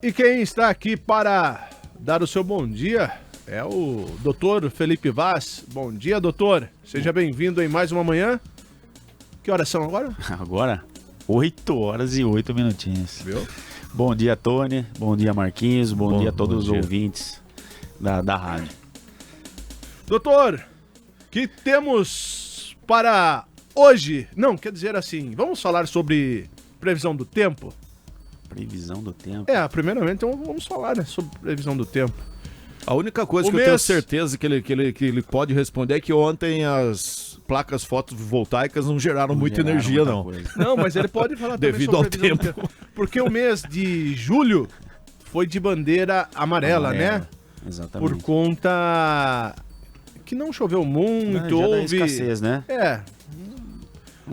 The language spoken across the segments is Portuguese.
E quem está aqui para dar o seu bom dia é o Dr. Felipe Vaz. Bom dia, doutor. Seja bem-vindo em mais uma manhã. Que horas são agora? Agora, 8 horas e 8 minutinhos. Viu? Bom dia, Tony. Bom dia, Marquinhos. Bom dia a todos os dia. ouvintes da rádio. Doutor, que temos para hoje? Não, quer dizer assim, vamos falar sobre previsão do tempo? Previsão do tempo. Primeiramente então vamos falar, né, sobre previsão do tempo. A única coisa que eu tenho certeza que ele pode responder é que ontem as placas fotovoltaicas não geraram muita energia, não. Coisa. Não, mas ele pode falar também Devido sobre ao previsão do tempo. Porque o mês de julho foi de bandeira amarela, né? Exatamente. Por conta que não choveu muito, Já da houve... escassez, né?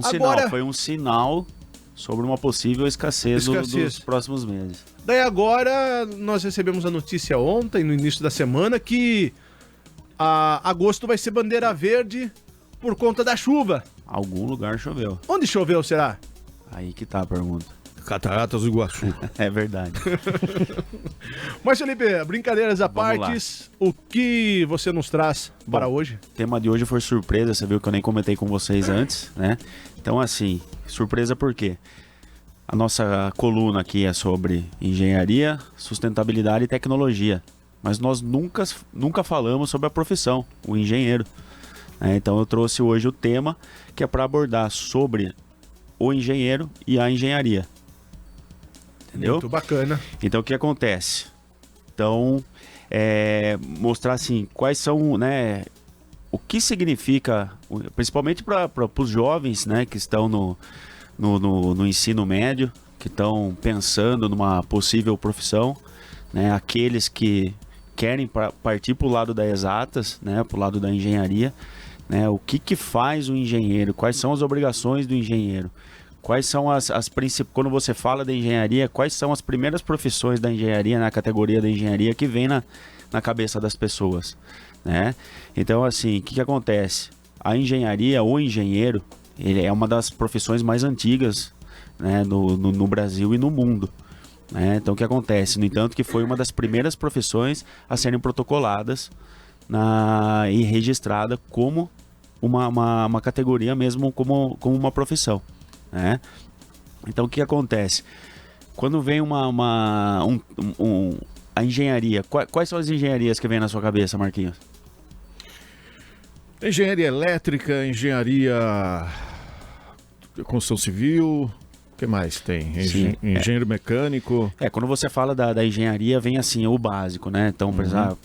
Agora- Foi um sinal sobre uma possível escassez. Dos próximos meses. Daí agora nós recebemos a notícia ontem, no início da semana, que agosto vai ser bandeira verde por conta da chuva. Algum lugar choveu. Onde choveu, será? Aí que tá a pergunta. Cataratas do Iguaçu. É verdade. Mas, Felipe, brincadeiras à Vamos parte, o que você nos traz para hoje? O tema de hoje foi surpresa, você viu que eu nem comentei com vocês antes, né? Então, assim, surpresa por quê? A nossa coluna aqui é sobre engenharia, sustentabilidade e tecnologia. Mas nós nunca falamos sobre a profissão, o engenheiro. Então eu trouxe hoje o tema que é para abordar sobre o engenheiro e a engenharia. Entendeu? Muito bacana. Então o que acontece? Então, mostrar assim, quais são, né, o que significa, principalmente para os jovens, né, que estão no ensino médio, que estão pensando numa possível profissão, né, aqueles que querem partir para o lado das exatas, né, para o lado da engenharia, né, o que faz o engenheiro, quais são as obrigações do engenheiro, quais são as principais, quando você fala da engenharia, quais são as primeiras profissões da engenharia, na categoria da engenharia que vem na cabeça das pessoas, né? Então, assim, o que acontece? A engenharia, o engenheiro, ele é uma das profissões mais antigas, né, no Brasil e no mundo, né? Então o que acontece? No entanto, que foi uma das primeiras profissões a serem protocoladas e registrada como uma categoria mesmo, como uma profissão, né? Então o que acontece? Quando vem a engenharia, quais são as engenharias que vem na sua cabeça, Marquinhos? Engenharia elétrica, engenharia construção civil, o que mais tem? Engenheiro mecânico. Quando você fala da engenharia, vem assim, o básico, né? Então, por exemplo,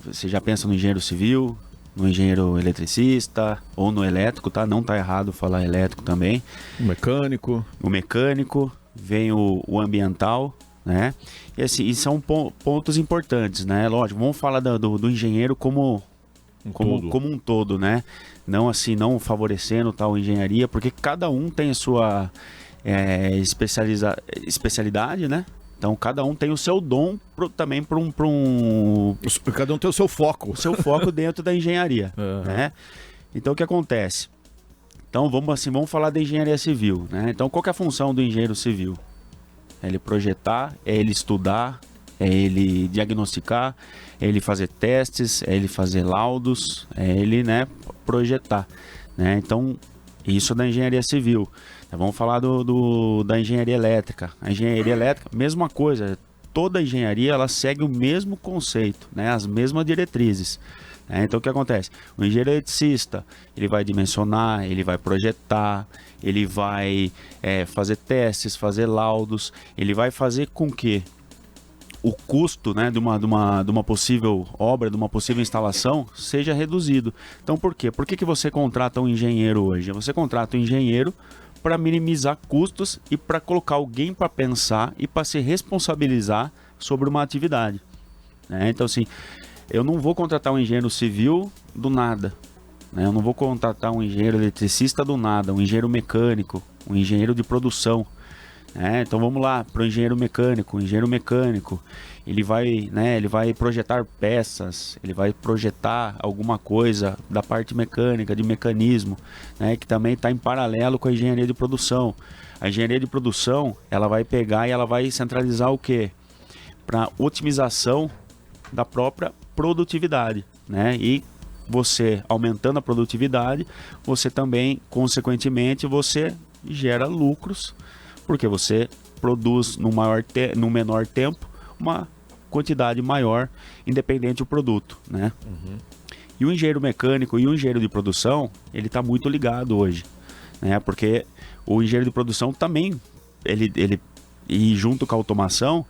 você já pensa no engenheiro civil, no engenheiro eletricista ou no elétrico, tá? Não tá errado falar elétrico também. O mecânico, vem o ambiental, né? E assim, e são pontos importantes, né? Lógico, vamos falar do engenheiro como um todo, né? Não assim, não favorecendo tal engenharia, porque cada um tem a sua especialidade, né? Então cada um tem o seu dom também para um... Cada um tem o seu foco. O seu foco dentro da engenharia, né? Então o que acontece? Então vamos falar da engenharia civil, né? Então qual que é a função do engenheiro civil? É ele projetar, é ele estudar, é ele diagnosticar, é ele fazer testes, é ele fazer laudos, é ele, né, projetar, né? Então, isso da engenharia civil. Vamos falar da engenharia elétrica. A engenharia elétrica, mesma coisa. Toda engenharia, ela segue o mesmo conceito, né, as mesmas diretrizes. Então, o que acontece? O engenheiro eletricista, ele vai dimensionar, ele vai projetar, ele vai fazer testes, fazer laudos, ele vai fazer com que o custo, né, de uma possível obra, de uma possível instalação, seja reduzido. Então, por quê? Por que você contrata um engenheiro hoje? Você contrata um engenheiro para minimizar custos e para colocar alguém para pensar e para se responsabilizar sobre uma atividade, né? Então, assim, eu não vou contratar um engenheiro civil do nada, né? Eu não vou contratar um engenheiro eletricista do nada, um engenheiro mecânico, um engenheiro de produção. Então vamos lá para o engenheiro mecânico. O engenheiro mecânico, ele vai projetar peças, ele vai projetar alguma coisa da parte mecânica, de mecanismo, né, que também está em paralelo com a engenharia de produção. A engenharia de produção, ela vai pegar e ela vai centralizar o quê? para otimização da própria produtividade, né? E você aumentando a produtividade, você também, consequentemente, você gera lucros, porque você produz no menor tempo uma quantidade maior, independente do produto, né? E o engenheiro mecânico e o engenheiro de produção, ele está muito ligado hoje, né? Porque o engenheiro de produção também, e junto com a automação,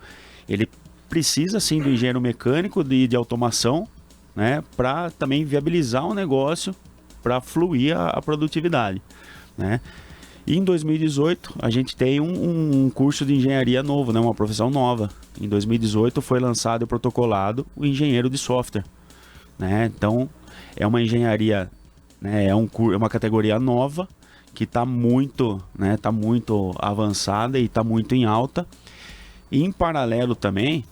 ele precisa sim do engenheiro mecânico de automação, né? Para também viabilizar o negócio, para fluir a produtividade, né? E em 2018 a gente tem um curso de engenharia novo, né? Uma profissão nova. Em 2018 foi lançado e protocolado o engenheiro de software, né? Então é uma engenharia, né? É uma categoria nova que está muito, né? Tá muito avançada e está muito em alta. E em paralelo também,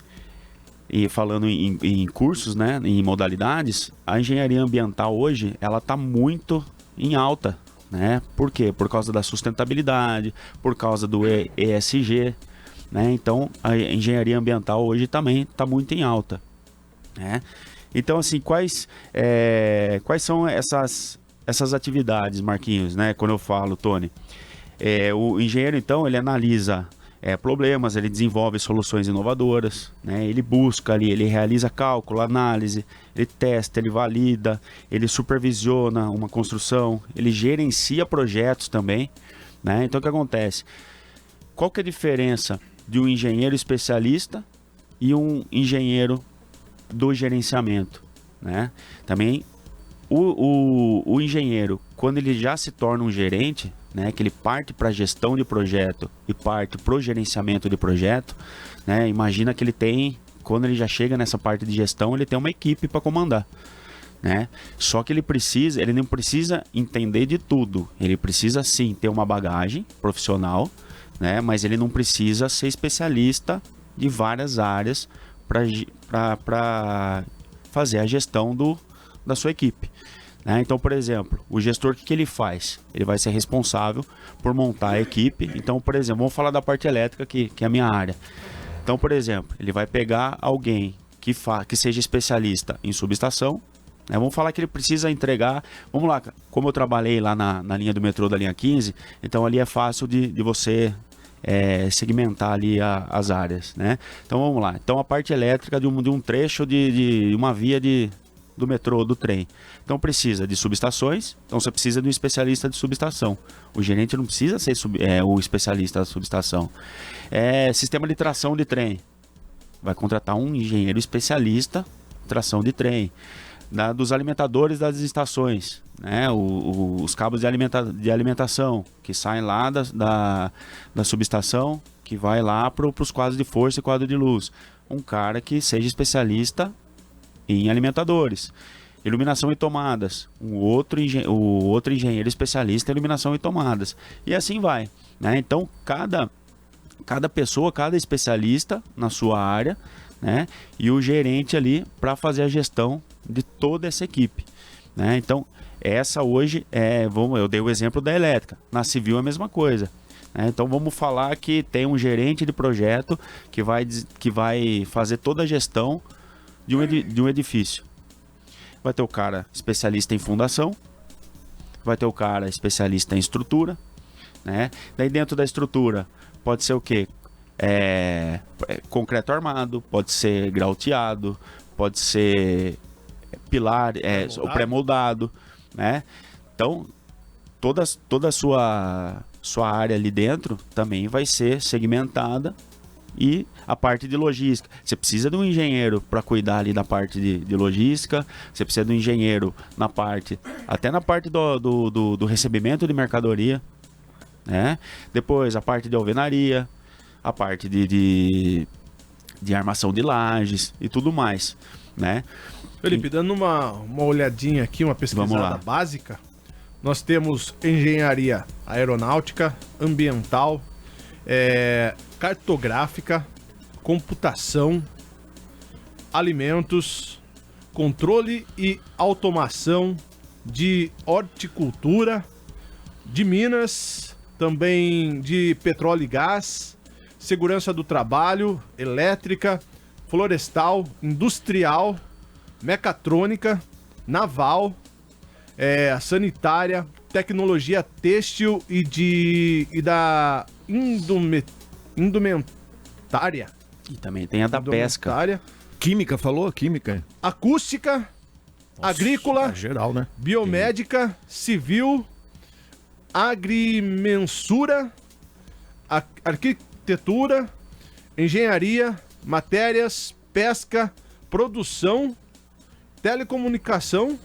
e falando em cursos, né? Em modalidades, a engenharia ambiental hoje ela está muito em alta, né? Por quê? Por causa da sustentabilidade, por causa do ESG, né? Então a engenharia ambiental hoje também está muito em alta, né? Então assim, quais são essas atividades, Marquinhos, né? Quando eu falo, Tony, o engenheiro então ele analisa problemas, ele desenvolve soluções inovadoras, né? Ele busca ali, ele realiza cálculo, análise, ele testa, ele valida, ele supervisiona uma construção, ele gerencia projetos também, né? Então o que acontece? Qual que é a diferença de um engenheiro especialista e um engenheiro do gerenciamento, né? Também o engenheiro, quando ele já se torna um gerente, né, que ele parte para a gestão de projeto e parte para o gerenciamento de projeto, né, imagina que ele tem, quando ele já chega nessa parte de gestão, ele tem uma equipe para comandar, né? Só que ele não precisa entender de tudo, ele precisa sim ter uma bagagem profissional, né, mas ele não precisa ser especialista de várias áreas para fazer a gestão da sua equipe. Então, por exemplo, o gestor, o que ele faz? Ele vai ser responsável por montar a equipe. Então, por exemplo, vamos falar da parte elétrica, que é a minha área. Então, por exemplo, ele vai pegar alguém que seja especialista em subestação, né? Vamos falar que ele precisa entregar... Vamos lá, como eu trabalhei lá na linha do metrô da linha 15, então ali é fácil de você segmentar ali as áreas, né? Então, vamos lá. Então, a parte elétrica de um trecho de uma via do metrô, do trem. Então precisa de subestações, então você precisa de um especialista de subestação. O gerente não precisa ser o especialista da subestação. Sistema de tração de trem. Vai contratar um engenheiro especialista em tração de trem. Dos alimentadores das estações, né? Os cabos de alimentação que saem lá da subestação, que vai lá para os quadros de força e quadro de luz. Um cara que seja especialista em alimentadores. Iluminação e tomadas, o outro engenheiro especialista em iluminação e tomadas, e assim vai, né? Então cada pessoa, cada especialista na sua área, né? E o gerente ali para fazer a gestão de toda essa equipe, né? Então essa hoje eu dei o exemplo da elétrica, na civil é a mesma coisa, né? Então vamos falar que tem um gerente de projeto que vai fazer toda a gestão de um edifício. Vai ter o cara especialista em fundação, vai ter o cara especialista em estrutura, né? Daí dentro da estrutura pode ser o quê? Concreto armado, pode ser grauteado, pode ser pilar, o pré-moldado, né? Então toda a sua área ali dentro também vai ser segmentada. E a parte de logística, você precisa de um engenheiro para cuidar ali da parte de logística, você precisa de um engenheiro até na parte do recebimento de mercadoria, né? Depois a parte de alvenaria, a parte de armação de lajes e tudo mais, né? Felipe, dando uma olhadinha aqui, uma pesquisada básica, nós temos engenharia aeronáutica, ambiental, cartográfica, computação, alimentos, controle e automação de horticultura, de minas, também de petróleo e gás, segurança do trabalho, elétrica, florestal, industrial, mecatrônica, naval, sanitária, tecnologia têxtil e da indumentária. E também tem a da pesca. Química, falou? Química. Acústica, agrícola, geral, né? biomédica, civil, agrimensura, arquitetura, engenharia, matérias, pesca, produção, telecomunicação,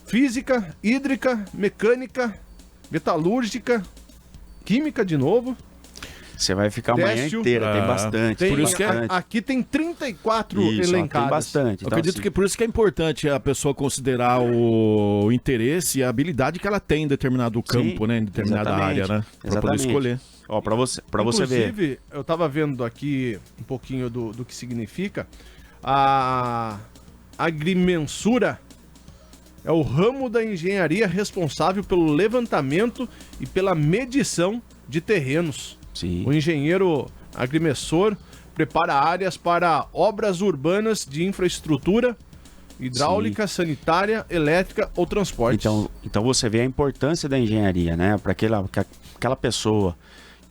física, hídrica, mecânica, metalúrgica, química de novo. Você vai ficar a manhã inteira, tem bastante. Por isso que aqui tem 34 elencados. Tem bastante. Eu acredito que por isso que é importante a pessoa considerar o interesse e a habilidade que ela tem em determinado campo, né? Em determinada área, né? Pra poder escolher. Ó, pra você ver. Inclusive, eu tava vendo aqui um pouquinho do que significa. A agrimensura é o ramo da engenharia responsável pelo levantamento e pela medição de terrenos. Sim. O engenheiro agrimensor prepara áreas para obras urbanas de infraestrutura, hidráulica, sanitária, elétrica ou transporte. Então você vê a importância da engenharia, né? Para aquela pessoa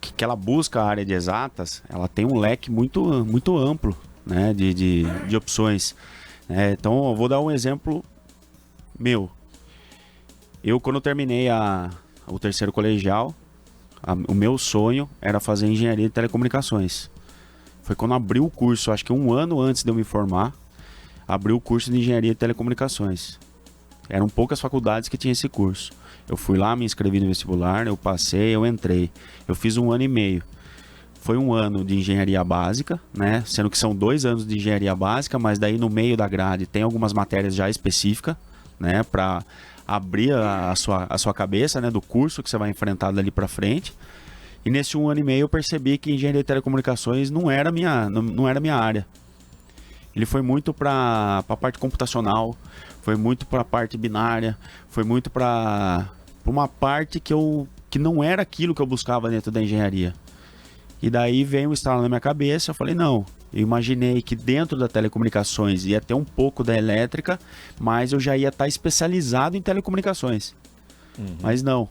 que ela busca a área de exatas, ela tem um leque muito, muito amplo, né? de opções. Então eu vou dar um exemplo meu. Eu, quando eu terminei o terceiro colegial, o meu sonho era fazer engenharia de telecomunicações. Foi quando abriu o curso, acho que um ano antes de eu me formar, abriu o curso de engenharia de telecomunicações. Eram poucas faculdades que tinham esse curso. Eu fui lá, me inscrevi no vestibular, eu passei, eu entrei. Eu fiz 1 ano e meio. Foi 1 ano de engenharia básica, né? Sendo que são 2 anos de engenharia básica, mas daí no meio da grade tem algumas matérias já específicas, né? Para abrir a sua cabeça, né? Do curso que você vai enfrentar dali para frente. E nesse 1 ano e meio eu percebi que engenharia de telecomunicações não era minha área. Ele foi muito para a parte computacional, foi muito para a parte binária, foi muito para uma parte que não era aquilo que eu buscava dentro da engenharia. E daí veio um estalo na minha cabeça, eu falei, não, eu imaginei que dentro da telecomunicações ia ter um pouco da elétrica, mas eu já ia estar especializado em telecomunicações. Mas não,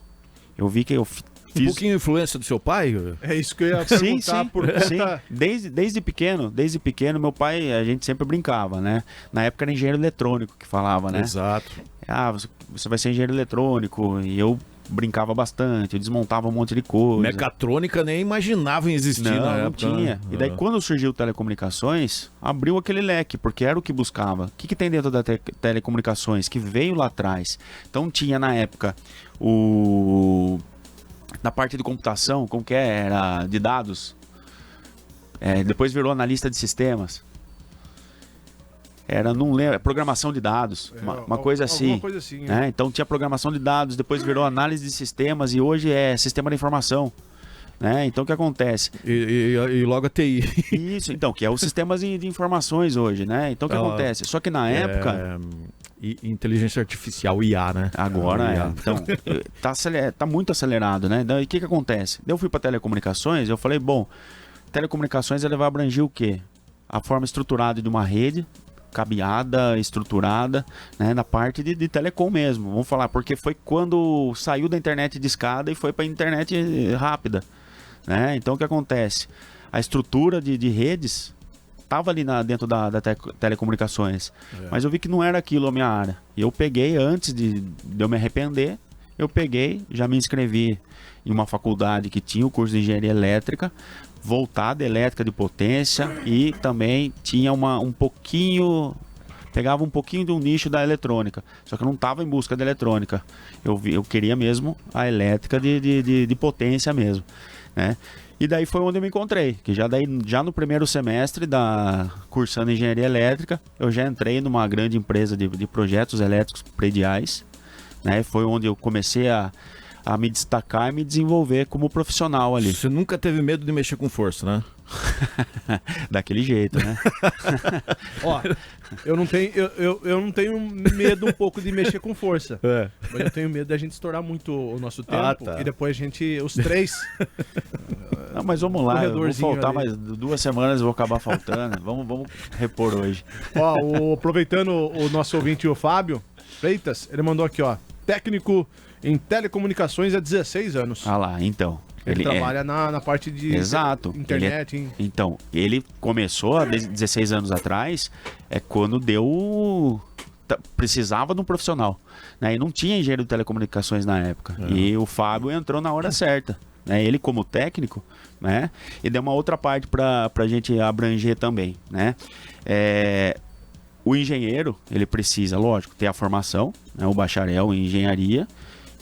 eu vi que eu fiz... Um pouquinho de influência do seu pai? É isso que eu ia perguntar. Sim. Desde pequeno, meu pai, a gente sempre brincava, né? Na época era engenheiro eletrônico que falava, né? Exato. Você vai ser engenheiro eletrônico, e eu brincava bastante, eu desmontava um monte de coisa. Mecatrônica nem imaginava em existir na época. Não tinha. E daí quando surgiu telecomunicações, abriu aquele leque, porque era o que buscava. O que tem dentro da telecomunicações? Que veio lá atrás. Então tinha na época na parte de computação, como que era de dados, depois virou analista de sistemas. Não lembro, programação de dados, uma coisa assim. Coisa assim, né? Então tinha programação de dados, depois virou análise de sistemas e hoje é sistema de informação. Né? Então o que acontece? E logo a TI. Isso, então, que é os sistemas de informações hoje, né? Então o que acontece? Só que na época... Inteligência artificial, IA, né? Agora Então, tá muito acelerado, né? Daí o que acontece? Eu fui para telecomunicações, eu falei, bom, telecomunicações ele vai abranger o quê? A forma estruturada de uma rede, cabeada, estruturada, né? Na parte de telecom mesmo. Vamos falar, porque foi quando saiu da internet de escada e foi para a internet rápida, né? Então o que acontece? A estrutura de redes estava ali dentro da telecomunicações, mas eu vi que não era aquilo a minha área. E eu peguei, antes de eu me arrepender, já me inscrevi em uma faculdade que tinha o curso de engenharia elétrica, voltada elétrica de potência, e também tinha pegava um pouquinho de um nicho da eletrônica, só que eu não estava em busca da eletrônica, eu queria mesmo a elétrica de potência mesmo, né? E daí foi onde eu me encontrei, que já no primeiro semestre cursando engenharia elétrica, eu já entrei numa grande empresa de projetos elétricos prediais, né? Foi onde eu comecei a me destacar e me desenvolver como profissional ali. Você nunca teve medo de mexer com força, né? Daquele jeito, né? Ó, eu não tenho medo um pouco de mexer com força. Mas eu tenho medo da gente estourar muito o nosso tempo e depois os três Não, mas vamos lá, eu vou faltar ali. Mais 2 semanas, eu vou acabar faltando. vamos repor hoje. Ó, aproveitando o nosso ouvinte, o Fábio Freitas, ele mandou aqui, ó, técnico em telecomunicações há 16 anos. Ah lá, então. Ele trabalha na parte de internet. Então, ele começou há 16 anos atrás, quando precisava de um profissional. Né? E não tinha engenheiro de telecomunicações na época. E o Fábio entrou na hora certa. Né? Ele como técnico, né? E deu uma outra parte para a gente abranger também. Né? O engenheiro, ele precisa, lógico, ter a formação, né? O bacharel em engenharia.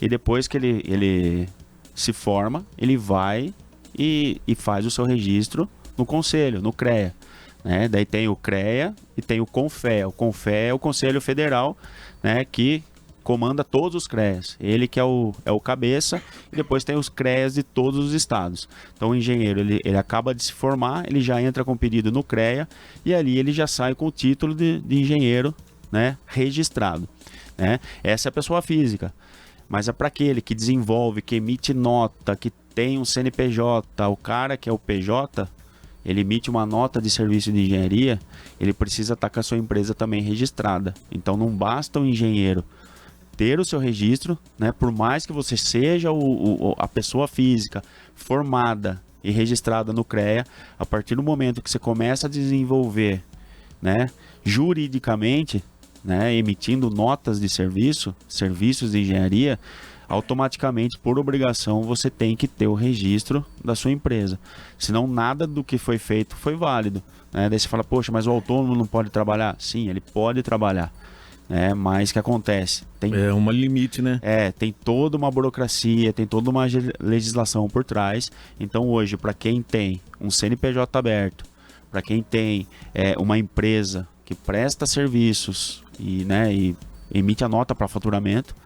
E depois que ele se forma, ele vai e faz o seu registro no conselho, no CREA. Né? Daí tem o CREA e tem o CONFEA. O CONFEA é o Conselho Federal, né, que comanda todos os CREAs. Ele que é o cabeça, e depois tem os CREAs de todos os estados. Então o engenheiro, ele acaba de se formar, ele já entra com pedido no CREA e ali ele já sai com o título de engenheiro, né, registrado. Né? Essa é a pessoa física. Mas é para aquele que desenvolve, que emite nota, que tem um CNPJ, o cara que é o PJ, ele emite uma nota de serviço de engenharia, ele precisa estar com a sua empresa também registrada. Então não basta o engenheiro ter o seu registro, né? Por mais que você seja a pessoa física formada e registrada no CREA, a partir do momento que você começa a desenvolver, né, juridicamente, né, emitindo notas de serviços de engenharia, automaticamente, por obrigação, você tem que ter o registro da sua empresa. Senão, nada do que foi feito foi válido. Né? Daí você fala, poxa, mas o autônomo não pode trabalhar? Sim, ele pode trabalhar. Mas o que acontece? É um limite, né? Tem toda uma burocracia, tem toda uma legislação por trás. Então, hoje, para quem tem um CNPJ aberto, para quem tem uma empresa que presta serviços e emite a nota para faturamento,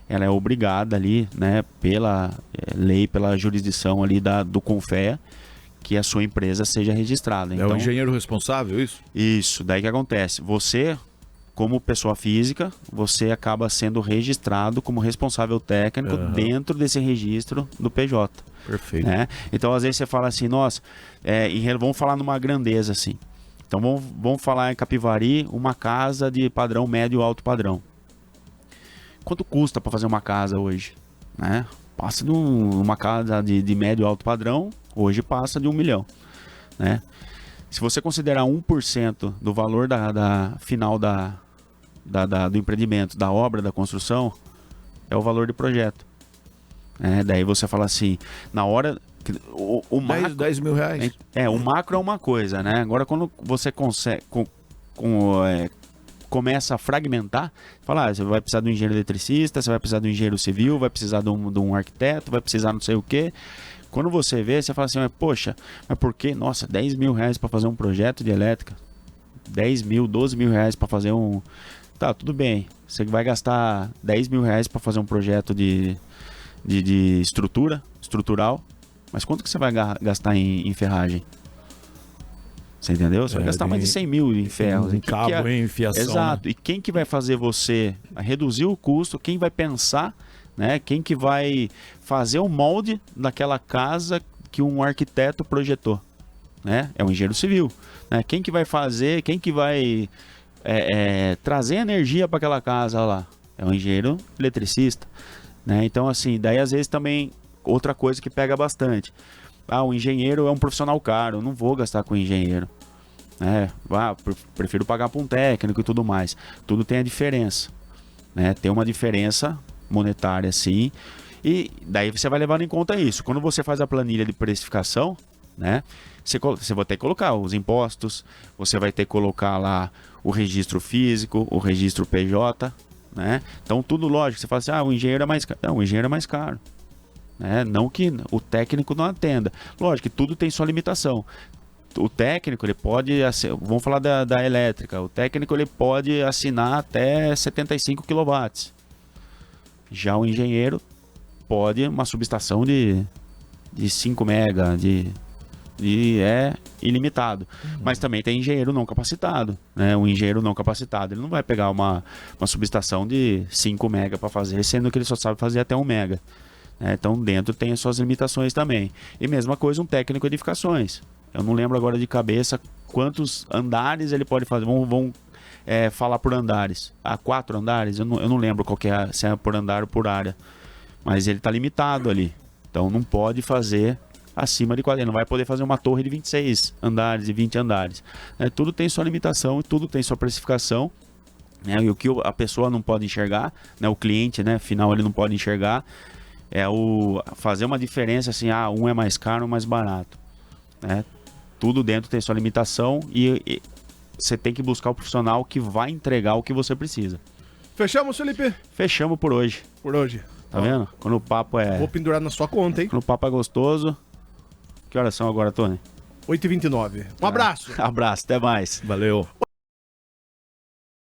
ela é obrigada ali, né, pela lei, pela jurisdição ali do CONFEA, que a sua empresa seja registrada. Então, é o engenheiro responsável, isso? Isso, daí que acontece. Você, como pessoa física, você acaba sendo registrado como responsável técnico dentro desse registro do PJ. Perfeito. Né? Então, às vezes você fala assim, nossa, vamos falar numa grandeza assim. Então, vamos falar em Capivari, uma casa de padrão médio alto padrão. Quanto custa para fazer uma casa hoje? Né? Passa de uma casa de médio alto padrão, hoje passa de 1 milhão. Né? Se você considerar 1% do valor da final do empreendimento, da obra, da construção, é o valor de projeto. Daí você fala assim, na hora... O macro, 10 mil reais. O macro é uma coisa, né? Agora, quando você consegue... começa a fragmentar, falar, você vai precisar de um engenheiro eletricista, você vai precisar de um engenheiro civil, vai precisar de um arquiteto, vai precisar não sei o quê. Quando você vê, você fala assim, poxa, mas por que? Nossa, 10 mil reais para fazer um projeto de elétrica, 10 mil, 12 mil reais para fazer um... Tá, tudo bem, você vai gastar 10 mil reais para fazer um projeto de estrutural, mas quanto que você vai gastar em ferragem? Você entendeu? Você vai gastar mais de 100 mil em ferros. Em cabo, em fiação. Exato. Né? E quem que vai fazer você reduzir o custo? Quem vai pensar, né? Quem que vai fazer o molde daquela casa que um arquiteto projetou? Né? É um engenheiro civil. Né? Quem que vai fazer, quem que vai trazer energia para aquela casa lá? É um engenheiro eletricista. Né? Então, assim, daí às vezes também outra coisa que pega bastante. O engenheiro é um profissional caro, eu não vou gastar com engenheiro. Prefiro pagar para um técnico e tudo mais. Tudo tem a diferença. Né? Tem uma diferença monetária, sim. E daí você vai levando em conta isso. Quando você faz a planilha de precificação, né, você vai ter que colocar os impostos, você vai ter que colocar lá o registro físico, o registro PJ. Né? Então, tudo lógico. Você fala assim, o engenheiro é mais caro. Não, o engenheiro é mais caro. Não que o técnico não atenda. Lógico que tudo tem sua limitação. O técnico, ele pode, vamos falar da elétrica, o técnico ele pode assinar até 75 kW. Já o engenheiro pode uma subestação de 5 mega, é ilimitado. Mas também tem engenheiro não capacitado. Né? O engenheiro não capacitado, ele não vai pegar uma subestação de 5 mega para fazer, sendo que ele só sabe fazer até 1 mega. Então dentro tem as suas limitações também. E mesma coisa um técnico de edificações. Eu não lembro agora de cabeça quantos andares ele pode fazer. Vamos falar por andares. 4 andares? Eu não lembro qual que é, se é por andar ou por área. Mas ele está limitado ali. Então não pode fazer acima de 40. Ele não vai poder fazer uma torre de 26 andares e 20 andares. Tudo tem sua limitação e tudo tem sua precificação. E o que a pessoa não pode enxergar, o cliente final ele não pode enxergar, é fazer uma diferença assim, um é mais caro ou mais barato. Tudo dentro tem sua limitação e você tem que buscar o profissional que vai entregar o que você precisa. Fechamos, Felipe? Fechamos por hoje. Por hoje. Tá vendo? Quando o papo é... Vou pendurar na sua conta, hein? Quando o papo é gostoso. Que horas são agora, Tony? 8h29. Um abraço. Abraço, até mais. Valeu.